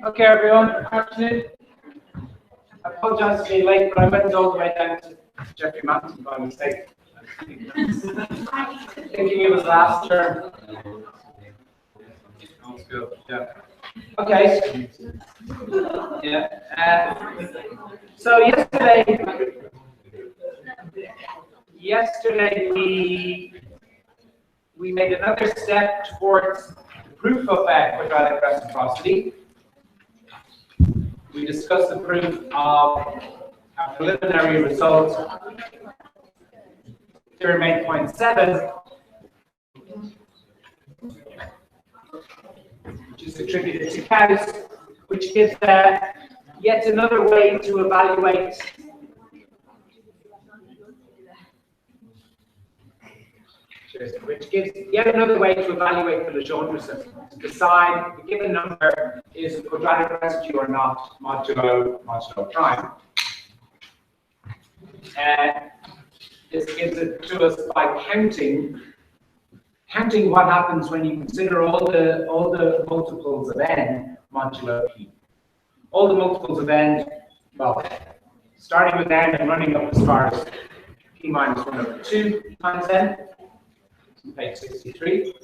Okay, everyone. Good afternoon. I apologize for being late, but I went all the way down to Jeffrey Mountain by mistake. Thinking it was last term. That's good. Yeah. Okay. Yeah. So yesterday we made another step towards the proof of quadratic reciprocity. We discussed the proof of a preliminary result, theorem 8.7, which is attributed to cows, which gives yet another way to evaluate the Legendre system, to decide if the given number is a quadratic residue or not, modulo prime. This gives it to us by counting what happens when you consider all the multiples of n modulo p. All the multiples of n, well, starting with n and running up as far as p minus 1 over 2 times n, page 63.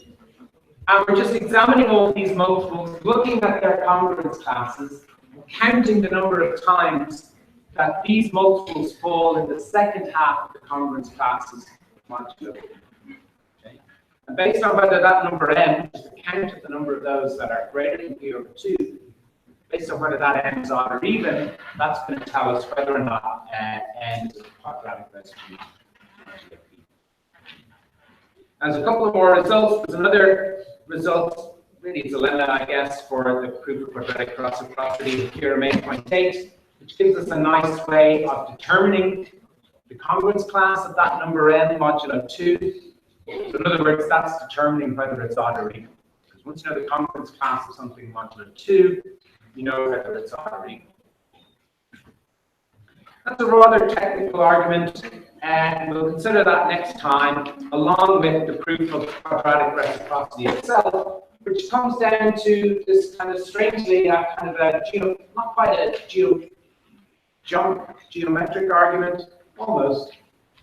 And we're just examining all these multiples, looking at their congruence classes, counting the number of times that these multiples fall in the second half of the congruence classes modulo. Okay. And based on whether that number n, which is the count of the number of those that are greater than p over 2, based on whether that n is odd or even, that's going to tell us whether or not n is a quadratic residue. There's a couple of more results. There's another result, really it's a lemma, I guess, for the proof of quadratic reciprocity, theorem 8.8, which gives us a nice way of determining the congruence class of that number n modulo 2. So in other words, that's determining whether it's odd or even. Because once you know the congruence class of something modulo 2, you know whether it's odd or even. That's a rather technical argument, and we'll consider that next time, along with the proof of quadratic reciprocity itself, which comes down to this kind of strangely kind of a not quite a geometric argument, almost,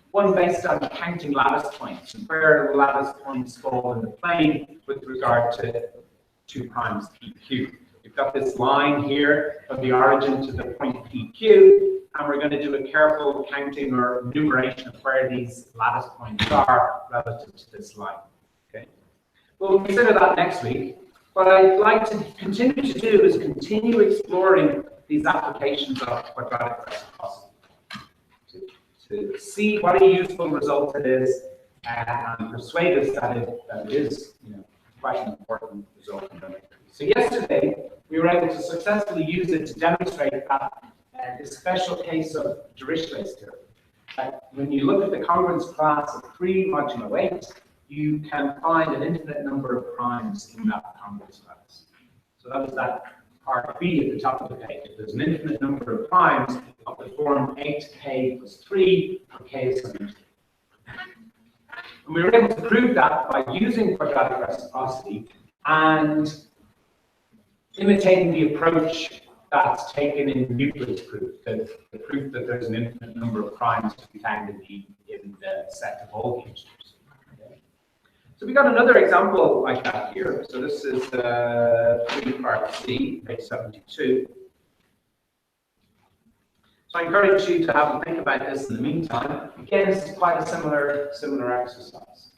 one based on counting lattice points, and where the lattice points fall in the plane with regard to 2 primes PQ. We've got this line here from the origin to the point PQ, and we're going to do a careful counting or enumeration of where these lattice points are relative to this line. Okay, we'll consider that next week. What I'd like to continue to do is continue exploring these applications of quadratic reciprocity to see what a useful result it is and persuade us that it is quite an important result. So yesterday we were able to successfully use it to demonstrate that this special case of Dirichlet's theorem. That when you look at the congruence class of 3 modulo 8, you can find an infinite number of primes in that congruence class. So that was that part B at the top of the page. There's an infinite number of primes of the form 8k plus 3 for k is some infinite. And we were able to prove that by using quadratic reciprocity and imitating the approach that's taken in Euclid's proof, the proof that there's an infinite number of primes to be found in the set of all the integers. Okay. So we got another example like that here. So this is 3 part C, page 72. So I encourage you to have a think about this in the meantime. Again, this is quite a similar exercise.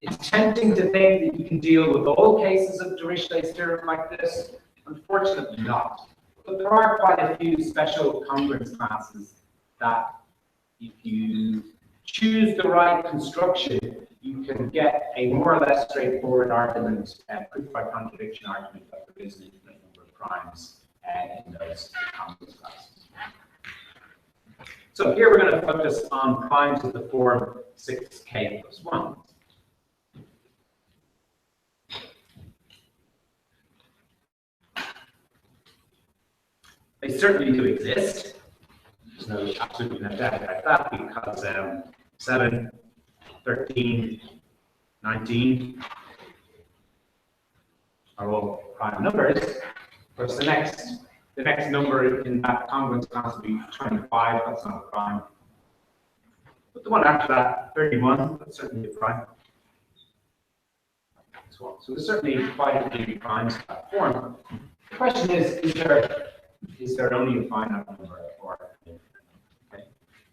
It's tempting to think that you can deal with all cases of Dirichlet's theorem like this. Unfortunately not. But there are quite a few special congruence classes that if you choose the right construction, you can get a more or less straightforward argument, proof by contradiction argument, that there is an infinite number of primes in those congruence classes. So here we're going to focus on primes of the form 6k plus 1. They certainly do exist. There's no absolutely no doubt about that, because 7, 13, 19 are all prime numbers. course, the next number in that congruence class will be 25. That's not a prime. But the one after that, 31, that's certainly a prime. So there's certainly quite a few primes in that form. The question is there only a finite number or an infinite number? Okay.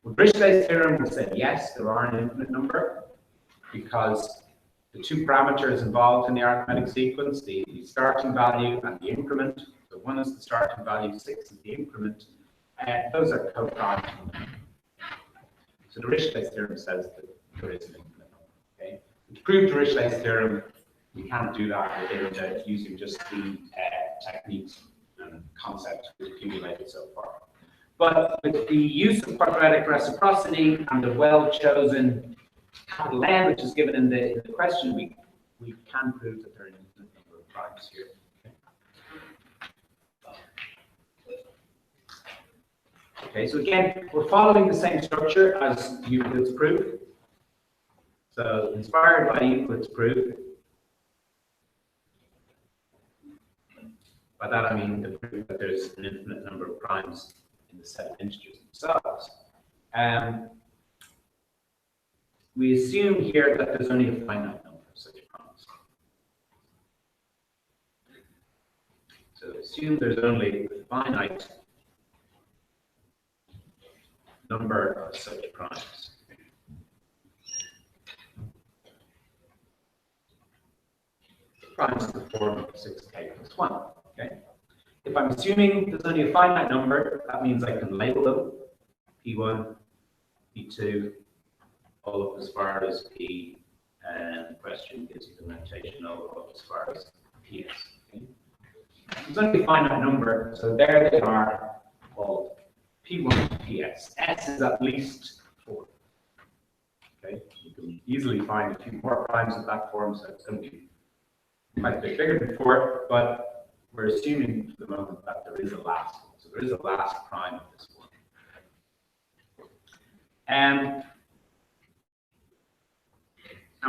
Well, Dirichlet's theorem will say yes, there are an infinite number, because the two parameters involved in the arithmetic sequence, the starting value and the increment, so one is the starting value, 6 is the increment, those are co-primes. So Dirichlet's theorem says that there is an infinite number. Okay? To prove Dirichlet's theorem, we can't do that within using just the techniques and concepts we've accumulated so far. But with the use of quadratic reciprocity and the well-chosen capital N, which is given in the question, we can prove that there are an infinite number of primes here. Okay, so again, we're following the same structure as Euclid's proof. So inspired by Euclid's proof. By that I mean the proof that there's an infinite number of primes in the set of integers themselves. We assume here that there's only a finite number of such primes. So assume there's only a finite number of such primes. Primes in the form of 6k plus 1. Okay. If I'm assuming there's only a finite number, that means I can label them P1, P2, all up as far as P, and the question gives you the notation all up as far as PS. Okay. There's only a finite number, so there they are called P1 to PS. S is at least 4. Okay, you can easily find a few more primes of that form, so it's going to be quite a bit bigger than 4, but we're assuming for the moment that there is a last one. So there is a last prime of this one. And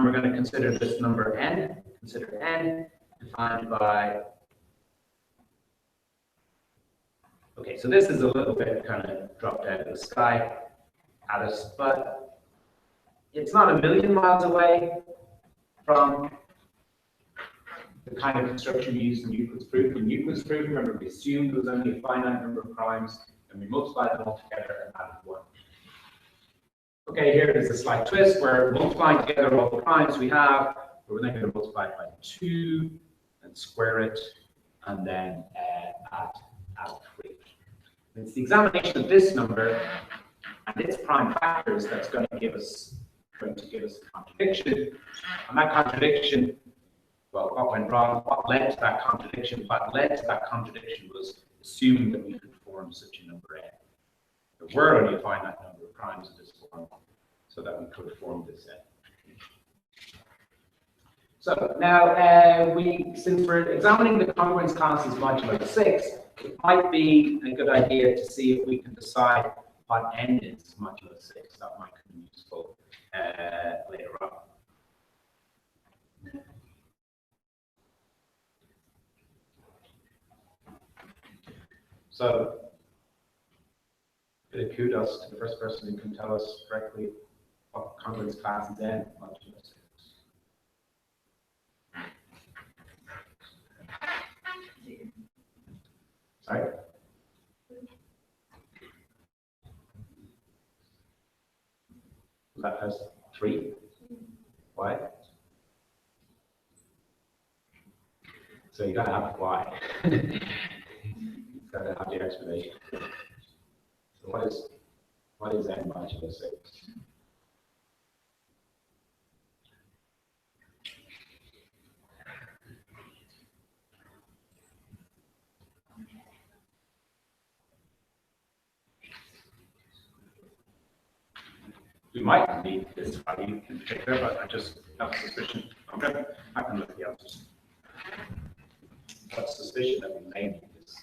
we're going to consider this number n. Consider n defined by. Okay, so this is a little bit kind of dropped out of the sky at us, but it's not a million miles away from the kind of construction used in Euclid's proof. In Euclid's proof, remember, we assumed there was only a finite number of primes, and we multiplied them all together and added 1. Okay, here is a slight twist where multiplying together all the primes we have, we're then going to multiply it by 2 and square it, and then add 3. And it's the examination of this number and its prime factors that's going to give us a contradiction. And that contradiction, well, what went wrong? What led to that contradiction? What led to that contradiction was assuming that we could form such a number n. There were only a finite number of primes in this form, so that we could form this n. So now, since we're examining the congruence classes modulo 6, it might be a good idea to see if we can decide what n is modulo 6. That might be useful later on. So, a bit of kudos to the first person who can tell us correctly what congruence class is n modulo 6. Sorry? That has 3. Why? So you gotta have why. You gotta have the explanation. So what is n modulo 6? We might need this value in particular, but I just have a suspicion. Okay, I can look at the answers. But suspicion that we may need this.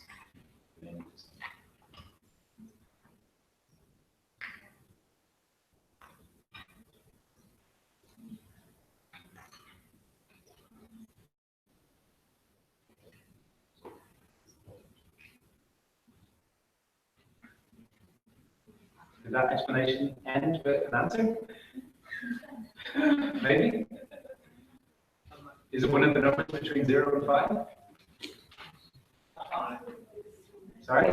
Did that explanation end with an answer? Maybe? Is it one of the numbers between 0 and 5? Sorry?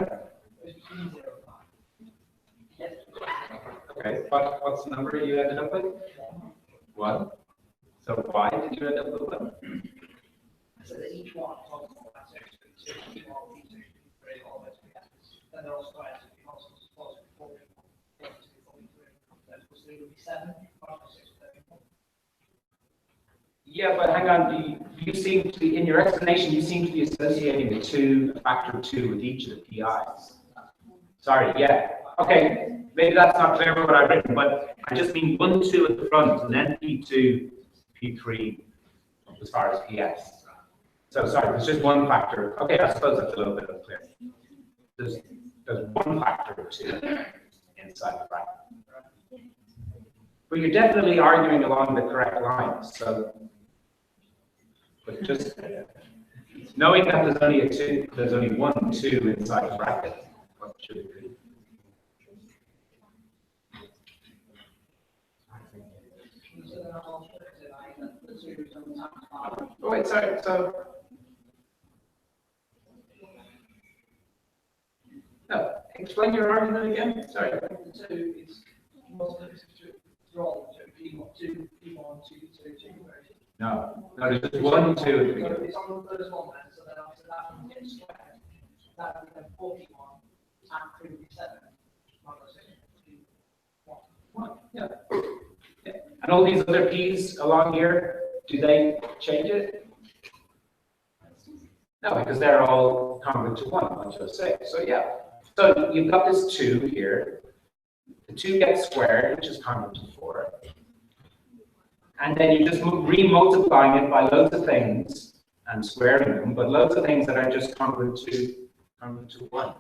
Okay, what's the number you ended up with? 1. So why did you end up with 1? So that each one then they're all squares. Yeah, but hang on. You seem to be, in your explanation, you seem to be associating the 2, a factor of 2 with each of the PIs. Sorry, yeah. Okay, maybe that's not clear what I've written, but I just mean 1, 2 at the front, and then P2, P3 as far as PS. So sorry, there's just one factor. Okay, I suppose that's a little bit unclear. There's one factor of 2 inside the bracket. But you're definitely arguing along the correct lines. So, but just knowing that there's only a 2, there's only 1, 2 inside the bracket. What should it be? Oh, wait, sorry. So, no, explain your argument again. Sorry. So it's roll to P1, 2, P1, 2, 2, 2. No, there's just 1, 2 at the beginning. It's on the first one then, so then after that one gets squared. That would then 41 and 37. Yeah. Yeah. And all these other P's along here, do they change it? No, because they're all congruent to 1, modulo 6. So yeah. So you've got this 2 here. The 2 gets squared, which is congruent to 4. And then you're just re-multiplying it by loads of things and squaring them, but loads of things that are just congruent to 1.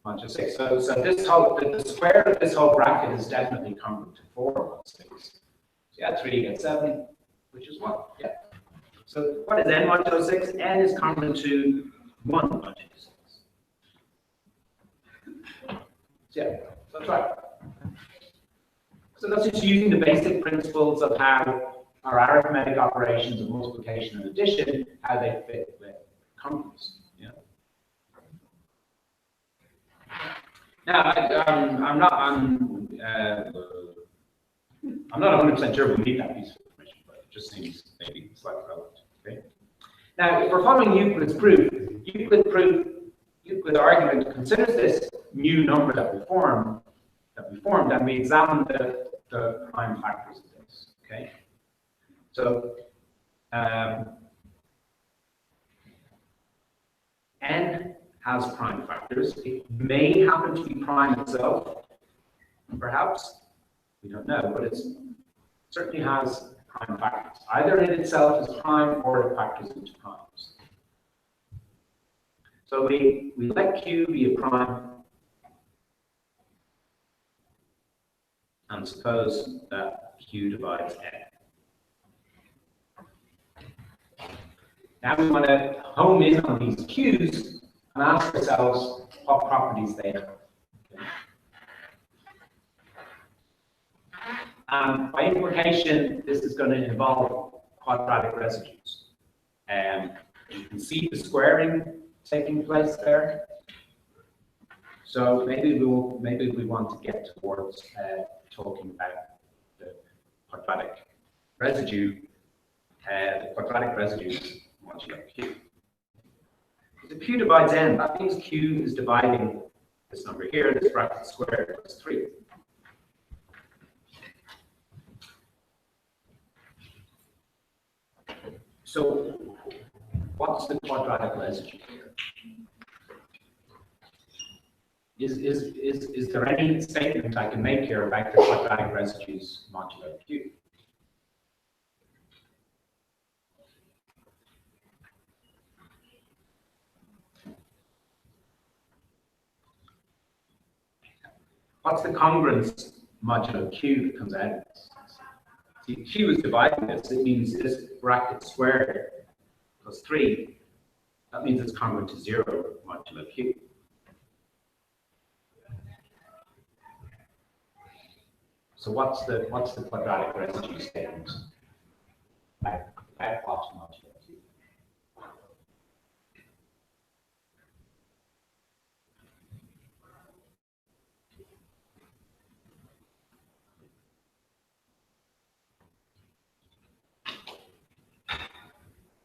Modulo 6. So this whole, the square of this whole bracket is definitely congruent to 4 modulo 6. So yeah, 3 gets 7, which is 1. Yeah. So what is n modulo 6? N is congruent to 1 modulo 6. So yeah, so that's right. So that's just using the basic principles of how our arithmetic operations of multiplication and addition, how they fit with congruence. Yeah. Now, I'm not 100% sure we need that piece of information, but it just seems maybe slightly relevant. Okay. Now, if we're following Euclid's proof, Euclid's argument considers this mu number that we formed, and we examine the prime factors of this. Okay. So n has prime factors. It may happen to be prime itself, perhaps. We don't know, but it certainly has prime factors. Either in itself is prime or it factors into primes. So we let Q be a prime and suppose that Q divides N. Now we want to home in on these Q's and ask ourselves what properties they have. And by implication, this is going to involve quadratic residues. You can see the squaring taking place there. So maybe we want to get towards talking about the quadratic residue, the quadratic residues modulo Q. If Q divides N, that means Q is dividing this number here, this bracket squared plus 3. So what's the quadratic residue here? Is there any statement I can make here about the quadratic residues modulo Q? What's the congruence modulo Q that comes out of this? See, Q is dividing this. It means this bracket squared plus 3. That means it's congruent to 0 modulo Q. So what's the quadratic residue statement? Like what modulo Q?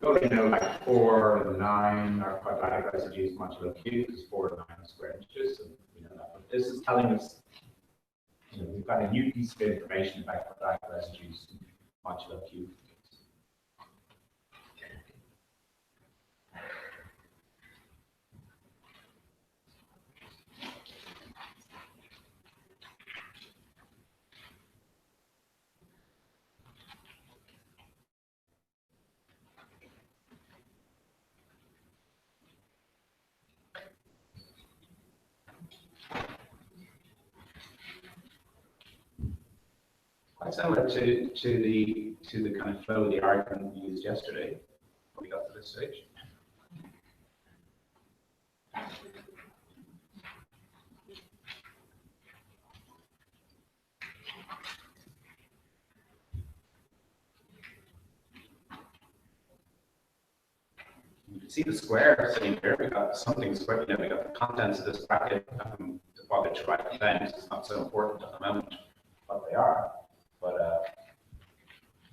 Well, you know, like 4 and 9 are quadratic residues modulo Q, because 4 and 9 are square integers, and we know that. But this is telling us, you know, we've got a new piece of information about quadratic residues modulo Q. Quite similar to the kind of flow of the argument we used yesterday when we got to this stage. You can see the square sitting here. We got something square. You know, we got the contents of this bracket. Bother to write them down. It's not so important at the moment what they are, but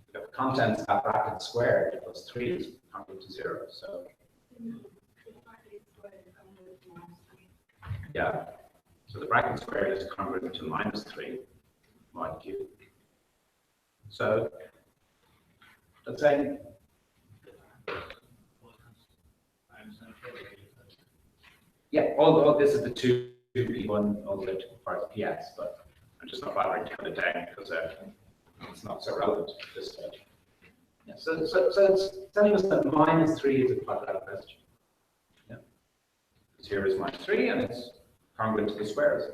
we got the contents of that bracket squared plus 3 is equal to 0. So yeah. So the bracket squared is congruent to minus 3 mod Q. So let's say, yeah, all this is the 2p1 all the way to part of ps, but I'm just not bothering to put it down because it's not so relevant at this stage. Yeah, so it's telling us that minus 3 is a quadratic residue. Yeah. Because here is minus 3 and it's congruent to the squares.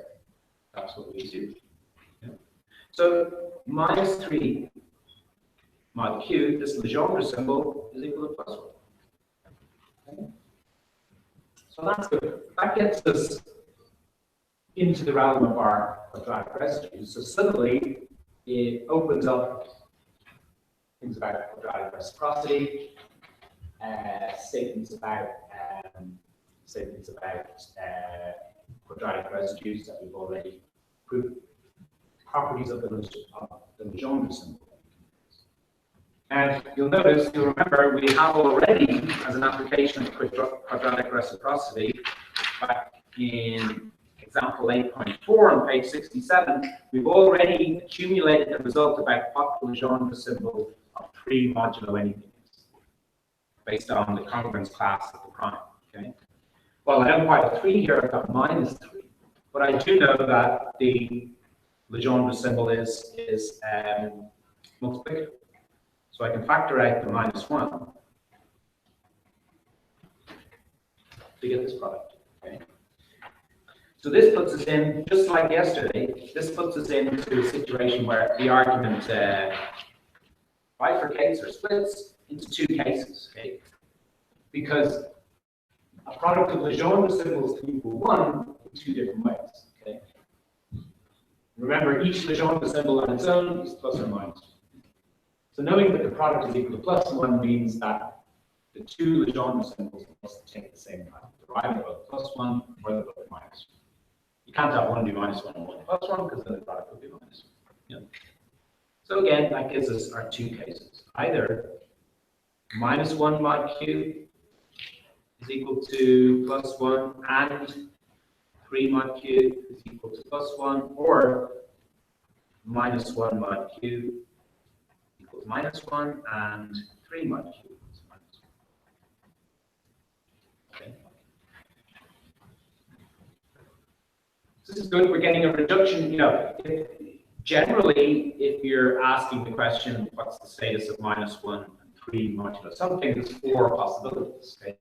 That's what we do. Yeah. So minus 3 mod q, this Legendre symbol, is equal to plus 1. Okay. So that's good. That gets us into the realm of our quadratic residues. So suddenly it opens up things about quadratic reciprocity, statements about quadratic residues that we've already proved, properties of the Legendre symbol. And you'll remember, we have already, as an application of quadratic reciprocity, back in example 8.4 on page 67, we've already accumulated the result about what the Legendre symbol of 3 modulo anything is, based on the congruence class of the prime. Okay. Well, I don't quite have 3 here, I've got minus 3, but I do know that the Legendre symbol is multiplicative. So I can factor out the minus 1 to get this product. Okay. So this puts us in, just like yesterday, this puts us into a situation where the argument bifurcates or splits into 2 cases. Okay. Because a product of Legendre symbols can equal 1 in 2 different ways. Okay. Remember, each Legendre symbol on its own is plus or minus. So knowing that the product is equal to plus 1 means that the 2 Legendre symbols must take the same value. They're either both plus 1 or they're both minus 1. You can't have 1 be minus 1 and 1 plus 1 because then the product would be minus 1. Yeah. So again, that gives us our 2 cases. Either minus 1 mod q is equal to plus 1 and 3 mod q is equal to plus 1, or minus 1 mod q equals minus 1 and 3 mod q equals minus 1. Okay. This is good. We're getting a reduction. You know, generally, if you're asking the question, what's the status of minus 1 and 3 modulo something, there's 4 possibilities. Okay?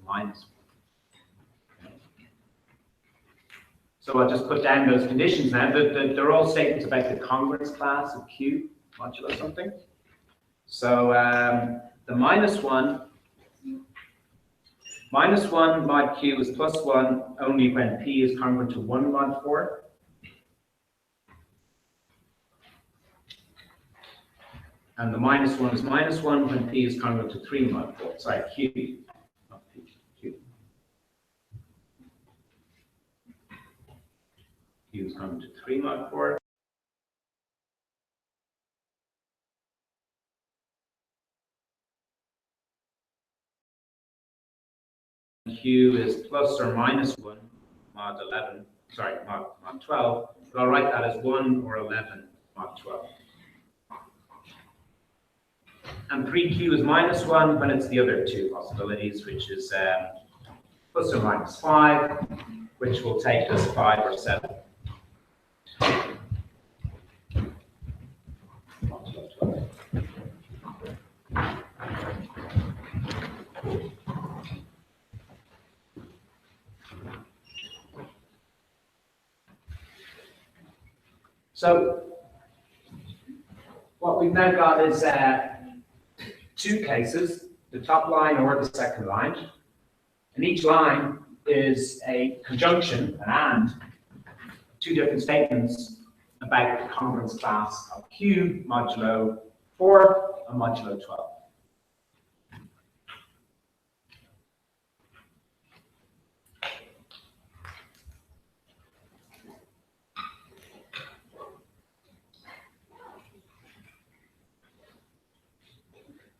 minus 1. So I'll just put down those conditions now. They're all statements about the congruence class of Q modulo something. So the minus 1 mod Q is plus 1 only when P is congruent to 1 mod 4. And the minus 1 is minus 1 when P is congruent to 3 mod 4. Sorry, Q, not P, Q. Q is congruent to 3 mod 4. Q is plus or minus 1 mod 11, sorry, mod 12, but I'll write that as 1 or 11 mod 12. And 3Q is minus 1 when it's the other two possibilities, which is plus or minus 5, which will take us 5 or 7. So what we've now got is two cases, the top line or the second line. And each line is a conjunction, an and, two different statements about the congruence class of Q modulo 4 and modulo 12.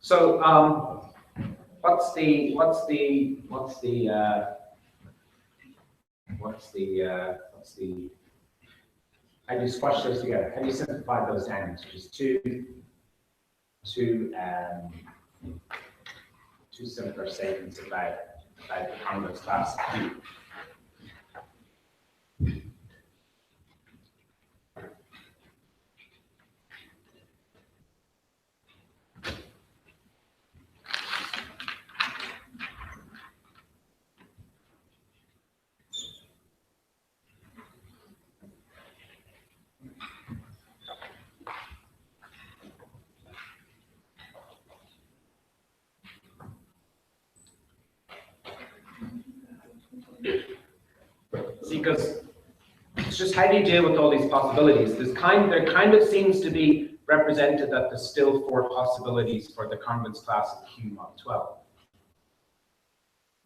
So what's the how do you squash those together? How do you simplify those down to just two simpler statements about the congruence class of Q? See, because it's just how do you deal with all these possibilities? There kind of seems to be represented that there's still 4 possibilities for the congruence class of Q mod 12.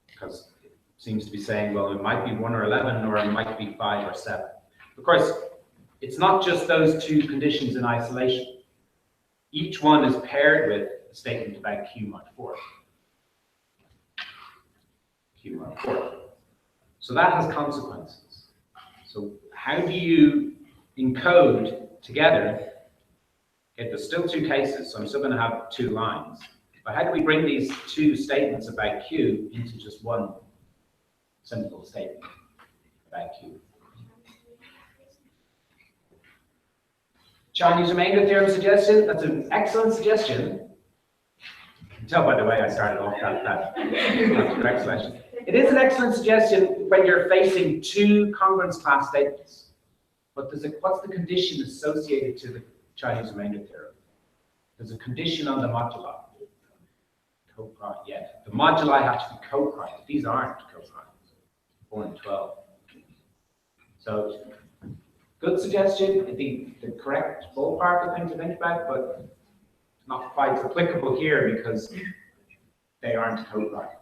Because it seems to be saying, well, it might be 1 or 11, or it might be 5 or 7. Of course, it's not just those two conditions in isolation. Each one is paired with a statement about Q mod 4. Q mod 4. So that has consequences. So how do you encode together? Okay, there's still two cases, so I'm still going to have 2 lines. But how do we bring these 2 statements about Q into just one simple statement about Q? Chinese remainder theorem suggestion. That's an excellent suggestion. You can tell by the way I started off that correct selection. It is an excellent suggestion when you're facing 2 congruence class statements. But what's the condition associated to the Chinese remainder theorem? There's a condition on the moduli. Co-prime, yeah. The moduli have to be co-prime. These aren't co-prime. 4 and 12. So, good suggestion. I think the correct ballpark of thing to think about, but not quite applicable here because they aren't co-prime.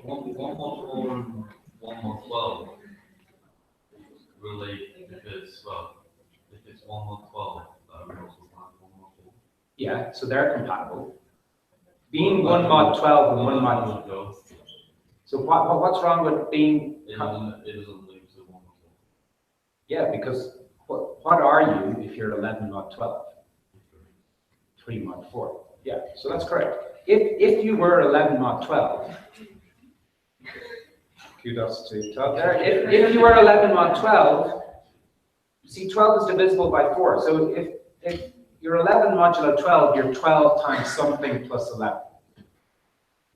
1 mod 12 really, because well, if it's 1 mod 12, we also have 1 mod 4. Yeah, so they're compatible. Being 1 mod 12 and 1 mod 12. So what's wrong with being? It doesn't link to 1 mod 4. Yeah, because what are you if you're 11 mod 12? 3 mod 4. Yeah, so that's correct. If you were 11 mod 12, kudos to Todd there. If you were 11 mod 12, see 12 is divisible by 4. So if you're 11 modulo 12, you're 12 times something plus 11.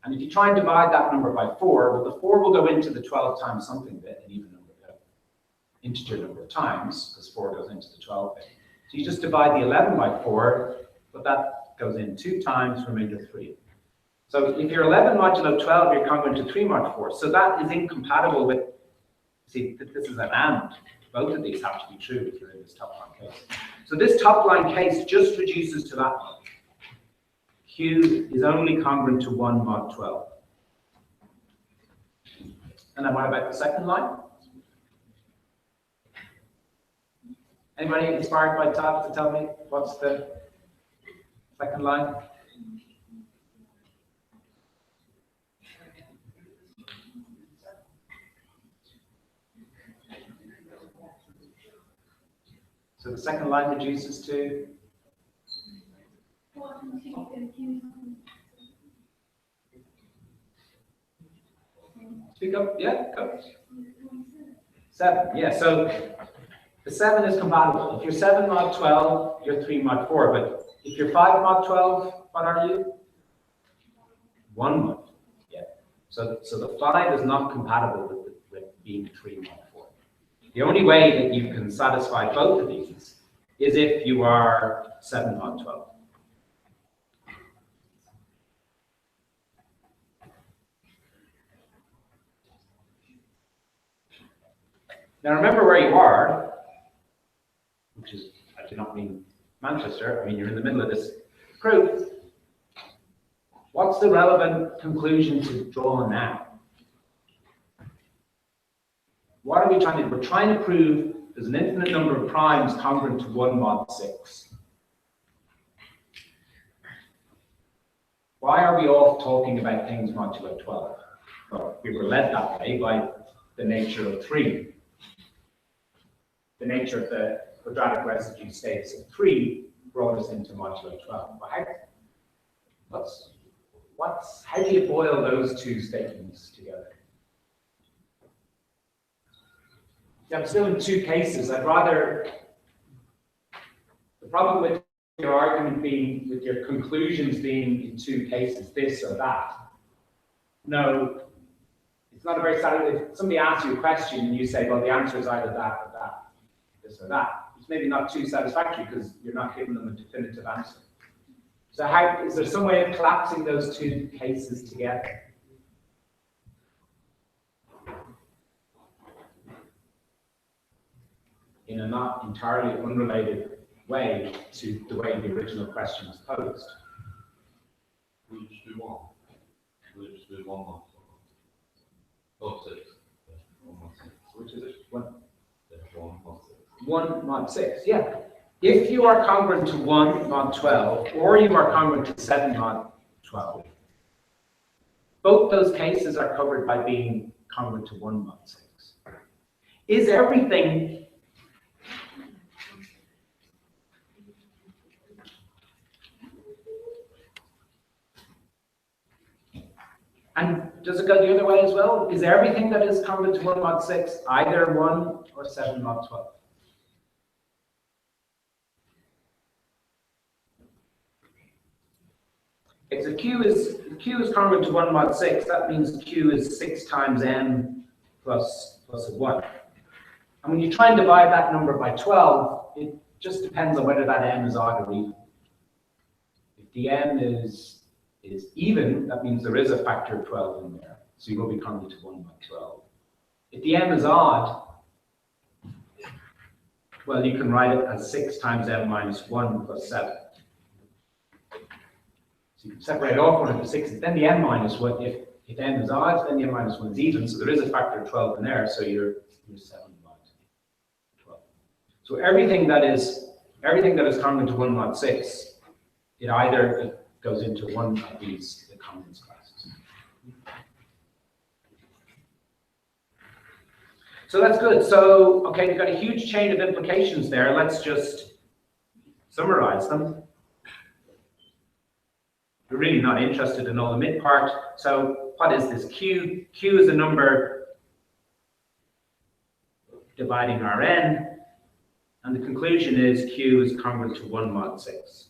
And if you try and divide that number by 4, well, the 4 will go into the 12 times something bit, an even number, integer number of times, because 4 goes into the 12 bit. So you just divide the 11 by 4, but that goes in 2 times, remainder 3. So if you're 11 modulo 12, you're congruent to 3 mod 4. So that is incompatible with, see, this is an and. Both of these have to be true if you're in this top line case. So this top line case just reduces to that one. Q is only congruent to 1 mod 12. And then what about the second line? Anybody inspired by Todd to tell me what's the second line? So the second line reduces to? Speak up, yeah, go. 7, yeah, so the 7 is compatible. If you're 7 mod 12, you're 3 mod 4, but if you're 5 mod 12, what are you? 1 mod, yeah. So the 5 is not compatible with being 3 mod 4. The only way that you can satisfy both of these is if you are 7 mod 12. Now remember where you are, which is, I do not mean Manchester, I mean you're in the middle of this proof. What's the relevant conclusion to draw now? What are we trying to do? We're trying to prove there's an infinite number of primes congruent to 1 mod 6. Why are we all talking about things modulo 12? Well, we were led that way by the nature of 3. The nature of the quadratic residue states of 3 brought us into modulo 12. But how do you boil those two statements together? I'm still in 2 cases. I'd rather, the problem with your argument being, with your conclusions being in 2 cases, this or that. No, it's not a very satisfying. If somebody asks you a question and you say, well, the answer is either that or that, this or that, it's maybe not too satisfactory because you're not giving them a definitive answer. So is there some way of collapsing those 2 cases together? In a not entirely unrelated way to the way the original question was posed. We just do 1. We just do 1 mod. Oh, 6. Yeah, 1 mod 6. Which is it? 1. Yeah, 1 mod 6. 1 mod 6, yeah. If you are congruent to 1 mod 12, or you are congruent to 7 mod 12, both those cases are covered by being congruent to 1 mod 6. Is everything and does it go the other way as well? Is everything that is congruent to 1 mod 6 either 1 or 7 mod 12? If the Q is congruent to 1 mod 6, that means Q is 6 times m plus a 1. And when you try and divide that number by 12, it just depends on whether that m is odd or even. If the m is even, that means there is a factor of 12 in there. So you will be congruent to 1 mod 12. If the m is odd, well, you can write it as 6 times m minus 1 plus 7. So you can separate off one of the 6's. Then the m minus 1, if m is odd, then the m minus 1 is even. So there is a factor of 12 in there. So you're 7 mod 12. So everything that is congruent to 1 mod 6, it goes into one of these congruence classes. So that's good. So, okay, we've got a huge chain of implications there. Let's just summarize them. We're really not interested in all the mid part. So what is this? Q is a number dividing Rn. And the conclusion is Q is congruent to 1 mod 6.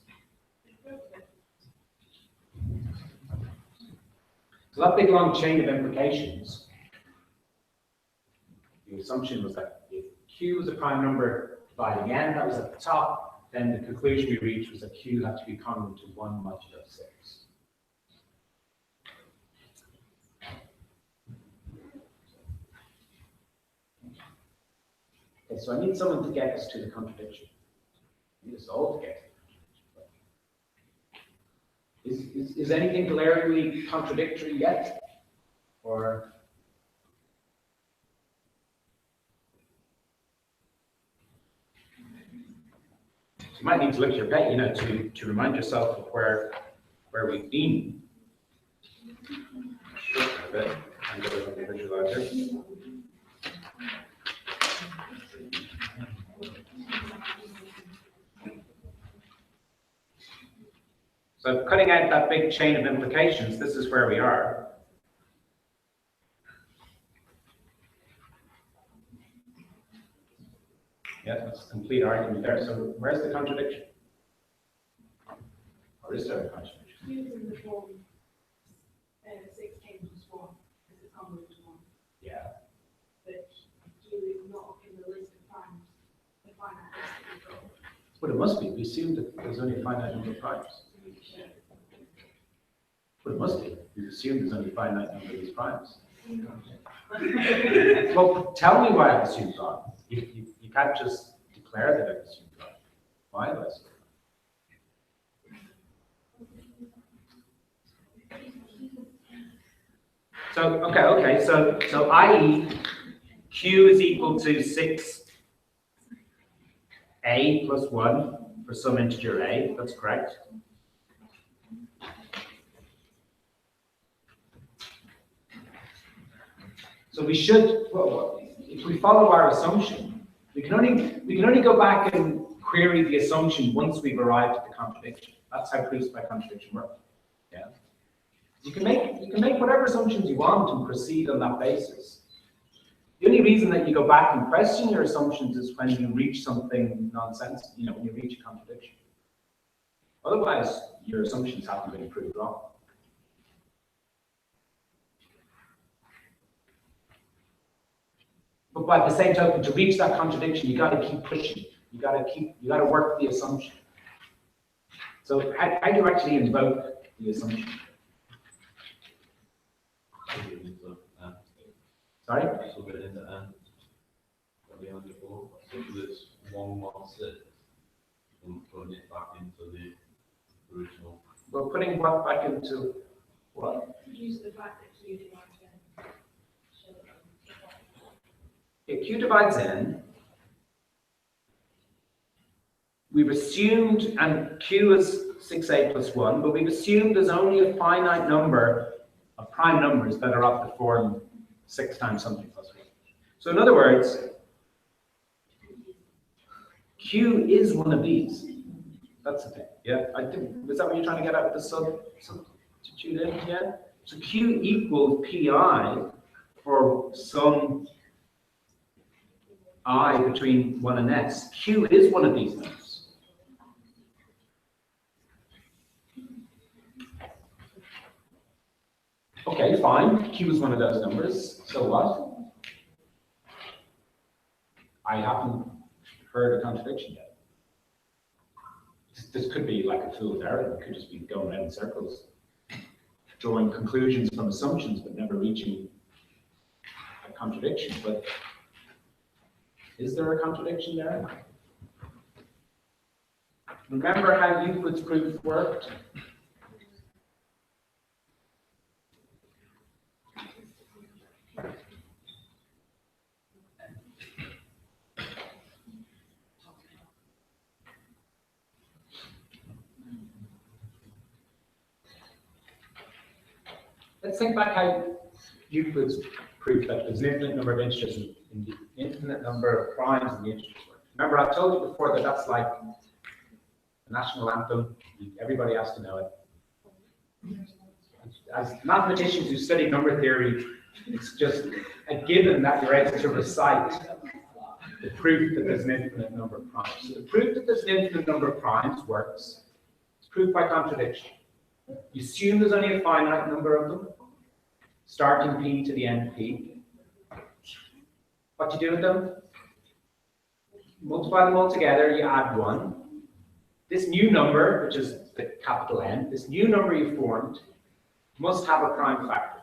So that big long chain of implications, the assumption was that if Q was a prime number dividing n, that was at the top, then the conclusion we reached was that Q had to be congruent to 1 modulo 6. Okay, so I need someone to get us to the contradiction. I need us all to get to the contradiction. Is anything glaringly contradictory yet? Or you might need to look at your page, to remind yourself of where we've been. Okay, I'm going to visualize it. So cutting out that big chain of implications, this is where we are. Yeah, that's a complete argument there. So where's the contradiction? Or is there a contradiction? Using the form 6k plus 1 as a common to 1. Yeah. But Q is not in the list of primes, the finite list that we've got. But it must be. We assumed that there's only a finite number of primes. But it must be. We assumed there's only a finite number of these primes. Well, tell me why I assumed that. You can't just declare that I assumed that. Why do I assume that? So, okay. So i.e. Q is equal to 6a plus 1 for some integer a. That's correct. So we should, well, if we follow our assumption, we can only go back and query the assumption once we've arrived at the contradiction. That's how proofs by contradiction work. Yeah. You can make whatever assumptions you want and proceed on that basis. The only reason that you go back and question your assumptions is when you reach something nonsense, when you reach a contradiction. Otherwise, your assumptions haven't been proved wrong. But by the same token, to reach that contradiction, you got to keep pushing. You got to work the assumption. So how do you actually invoke the assumption? Sorry? So we're in the end. Behind the ball. So this 116 and putting it back into the original. Well, putting what back into what? Use the fact that Q divides n. Yeah, Q divides n. We've assumed, and Q is 6a plus 1, but we've assumed there's only a finite number of prime numbers that are of the form 6 times something plus 1. So in other words, Q is one of these. That's the thing. Yeah, I think, is that what you're trying to get at with the substitute in? Yeah. So Q equals pi for some I between 1 and s. Q is one of these numbers. Okay, fine. Q is one of those numbers. So what? I haven't heard a contradiction yet. This could be like a fool's errand. It could just be going around in circles, drawing conclusions from assumptions, but never reaching a contradiction. But is there a contradiction there? Remember how Euclid's proof worked? Let's think back how Euclid's proof that there's an infinite number of integers in the infinite number of primes in the integers work. Remember, I told you before that that's like the national anthem. Everybody has to know it. As mathematicians who study number theory, it's just a given that you're able to recite the proof that there's an infinite number of primes. So the proof that there's an infinite number of primes works. It's proof by contradiction. You assume there's only a finite number of them. starting P to the end P. What do you do with them? Multiply them all together, you add 1. This new number, which is the capital N, this new number you formed must have a prime factor,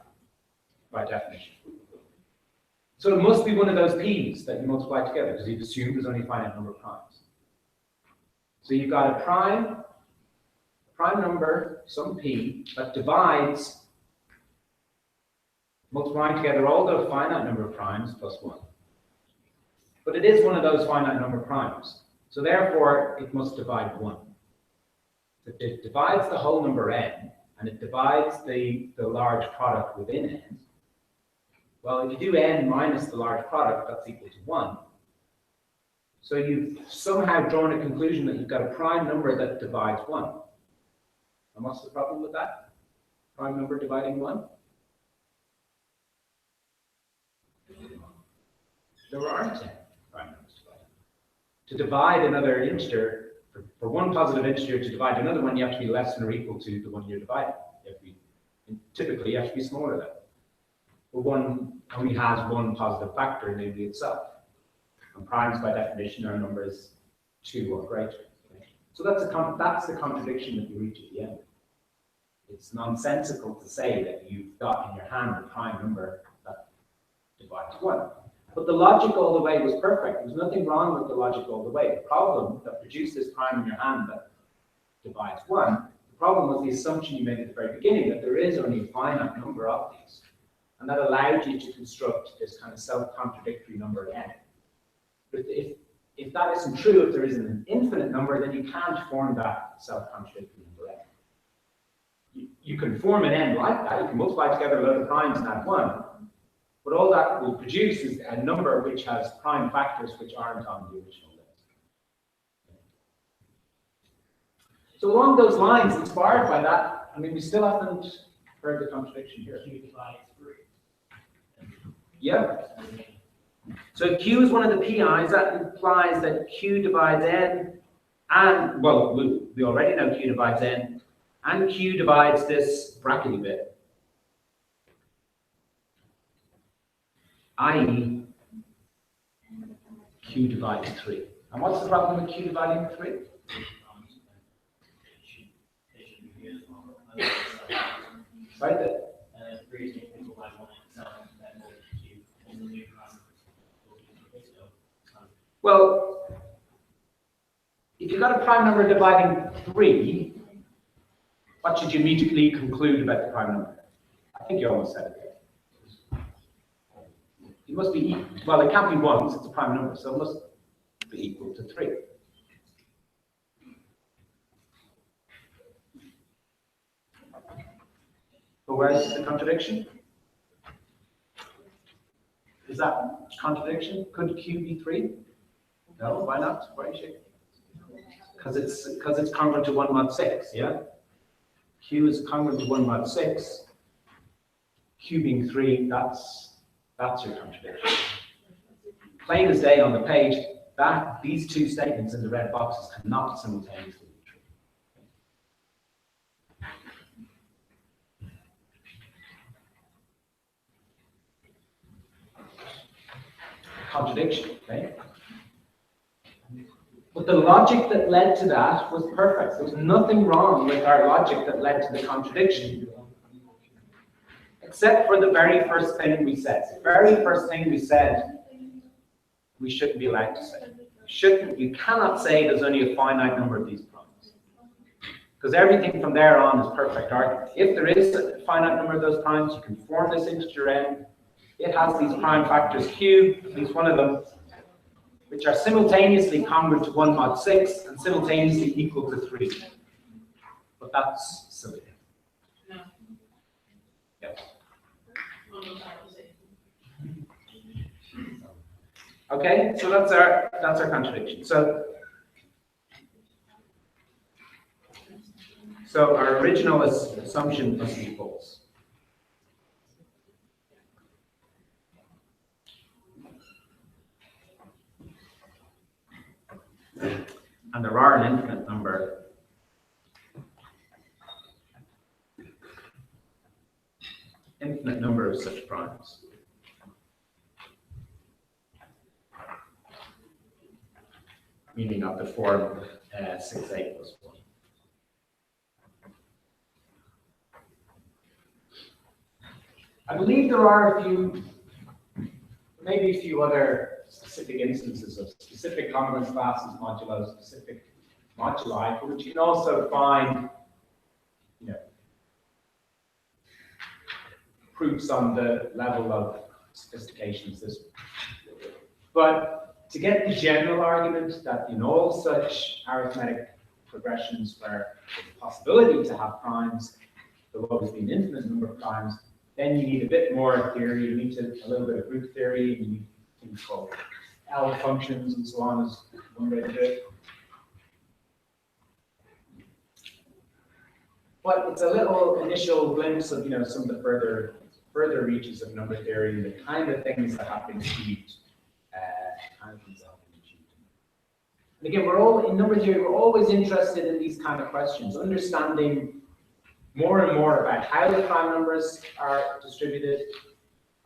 by definition. So it must be one of those P's that you multiply together, because you've assumed there's only a finite number of primes. So you've got a prime number, some P, that divides, multiplying together all the finite number of primes plus 1. But it is one of those finite number of primes. So therefore, it must divide 1. If it divides the whole number n, and it divides the large product within n, well, if you do n minus the large product, that's equal to 1. So you've somehow drawn a conclusion that you've got a prime number that divides 1. And what's the problem with that? Prime number dividing 1? There aren't any prime numbers dividing. To divide another integer, for one positive integer to divide another one, you have to be less than or equal to the one you're dividing. Typically, you have to be smaller than. But one only has one positive factor, namely itself. And primes, by definition, are numbers 2 or greater. So that's the contradiction that you reach at the end. It's nonsensical to say that you've got in your hand a prime number that divides 1. But the logic all the way was perfect. There's nothing wrong with the logic all the way. The problem that produced this prime in your hand that divides 1, the problem was the assumption you made at the very beginning that there is only a finite number of these. And that allowed you to construct this kind of self-contradictory number n. But if that isn't true, if there isn't an infinite number, then you can't form that self-contradictory number n. You can form an n like that. You can multiply together a load of primes and add 1. But all that will produce is a number which has prime factors which aren't on the original list. So along those lines, inspired by that, I mean, we still haven't heard the contradiction here. Yeah. So Q is one of the PIs. That implies that Q divides N, and, well, we already know Q divides N, and Q divides this brackety bit. i.e. Q divides 3. And what's the problem with Q dividing 3? Right there. Well, if you've got a prime number dividing 3, what should you immediately conclude about the prime number? I think you almost said it there. It must be equal. Well, it can't be 1 because it's a prime number, so it must be equal to 3. But where's the contradiction? Is that contradiction? Could Q be 3? No, why not? Why is it? Because it's congruent to 1 mod 6, yeah? Q is congruent to 1 mod 6. Q being 3, that's your contradiction. Plain as day on the page, these two statements in the red boxes cannot simultaneously be true. Contradiction, okay? But the logic that led to that was perfect. There was nothing wrong with our logic that led to the contradiction. Except for the very first thing we said. The very first thing we said, we shouldn't be allowed to say. You cannot say there's only a finite number of these primes. Because everything from there on is perfect argument. If there is a finite number of those primes, you can form this integer n. It has these prime factors q, at least one of them, which are simultaneously congruent to 1 mod 6 and simultaneously equal to 3. But that's silly. Yes. Okay, so that's our contradiction. So our original assumption must be false. And there are an infinite number of such primes. Meaning of the form 6a plus 1. I believe there are maybe a few other specific instances of specific congruence classes, modulo, specific moduli, for which you can also find, proofs on the level of sophistication. But to get the general argument that in all such arithmetic progressions where there's a possibility to have primes, there will always be an infinite number of primes, then you need a bit more theory. You need a little bit of group theory. You need things called L functions and so on as one way to do it. But it's a little initial glimpse of some of the further reaches of number theory and the kind of things that have been achieved. And again, in number theory, we're always interested in these kind of questions, understanding more and more about how the prime numbers are distributed,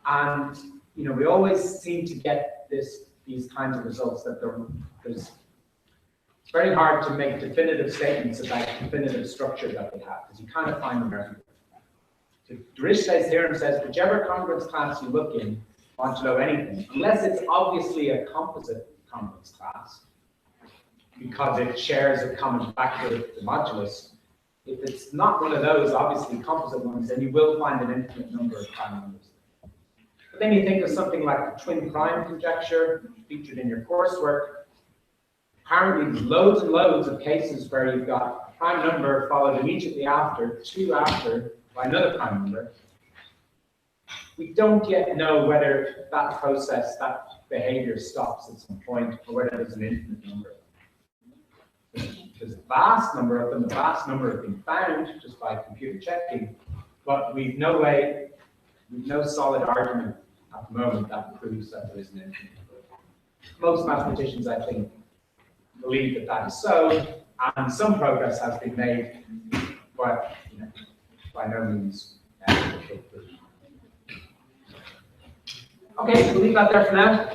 and we always seem to get these kinds of results that it's very hard to make definitive statements about definitive structure that they have, because you kind of find them everywhere. So Dirichet's theorem says whichever congruence class you look in, modulo anything, unless it's obviously a composite congruence class, because it shares a common factor with the modulus. If it's not one of those obviously composite ones, then you will find an infinite number of prime numbers. But then you think of something like the twin prime conjecture featured in your coursework. Apparently there's loads and loads of cases where you've got a prime number followed immediately after, by another prime number. We don't yet know whether that process, that behavior stops at some point, or whether there's an infinite number. There's a vast number of them, a vast number have been found just by computer checking, but we've no solid argument at the moment that proves that there is an infinite number. Most mathematicians, I think, believe that that is so, and some progress has been made, but by no means. Okay, we'll leave that there for now.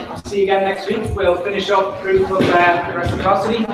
I'll see you again next week. We'll finish up proof of reciprocity.